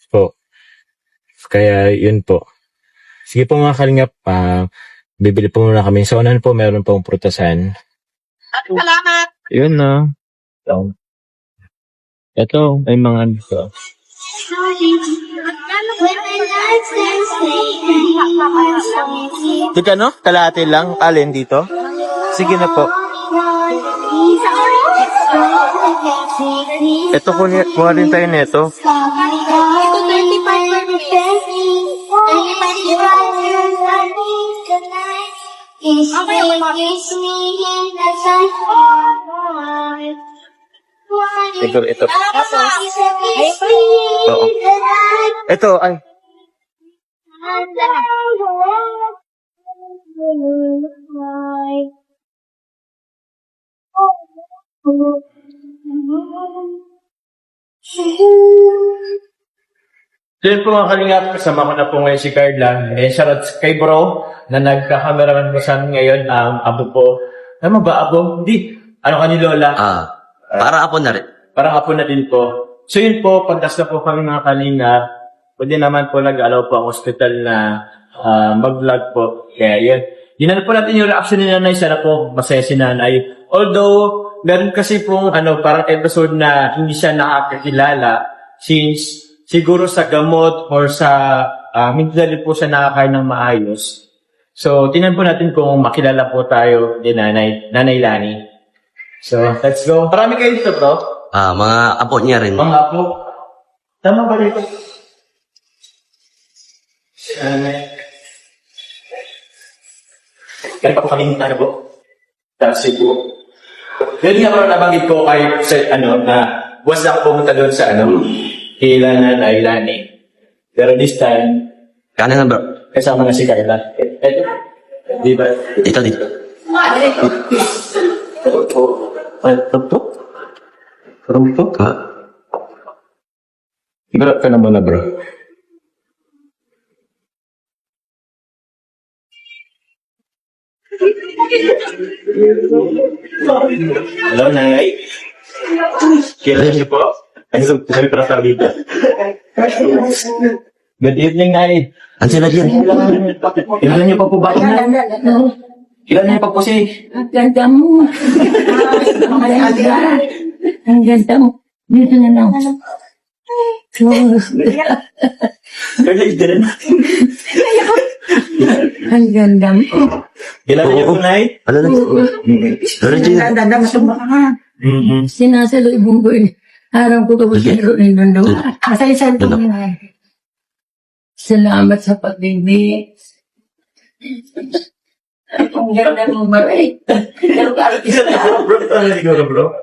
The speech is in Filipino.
po. Kaya yun po. Sige po mga kalingap, bibili po muna kami. So, ano po, meron pong prutasan. Salamat! Yun na. Ito, may mga ano to. Tika no? Kalahati lang? Alin dito? Sige na po. Ito kuha rin tayo neto. Ito 35%. Siguro ito. Oo. Ito, ay. So yun po mga kalingap, kasama ko na po ngayon si Carla. Shoutout kay bro na nagka-cameraman mo sa amin ngayon. Abo po. Ano ba, abo? Hindi. Ano ka ni Lola? Para apo na rin. Parang apo na din po. So yun po, pagdas na po kami mga kalingap, pwede naman po nag-allow po ang hospital na mag-vlog po. Kaya yun. Yun po natin yung reaction ni nanay. Sana po masaya si nanay. Although, meron kasi pong parang episode na hindi siya nakakakilala since siguro sa gamot or sa hindi na rin po siya nakakain ng maayos. So, tingnan po natin kung makilala po tayo ni Nanay Lani. So, let's go. Marami kayo dito, bro? Mga apo niya rin. Mga apo. Tama ba dito? Kaya pa po kami na po. Tapos siguro. Yun nga parang nabanggit ko kay na buwas lang pumunta doon sa kila Nanay Lani. Pero this time, Kanan na bro. kasama na si Carla. Eto. Di ba? Dito. Tuk-tuk? Tuk-tuk? Grab ka naman na, bro. Hello, Nanay. Kilala niyo po? Ay, sabi ko na sa dito. Good evening, Nay. Ano sila dyan? Kilala niyo pa po ba? Kilala niyo pa po si... Ang ganda mo. Ang ganda mo. Dito na lang. Kaya din. Ang ganda mo. Kilala niyo po, Nay? Ano na? Ano dyan? Sinasalubong ko yun. Harang ko tapos laro ni Dondo. Masalisan ko na. Salamat sa pag-ibig. Ang ganda mo, Maray. Siguro, bro.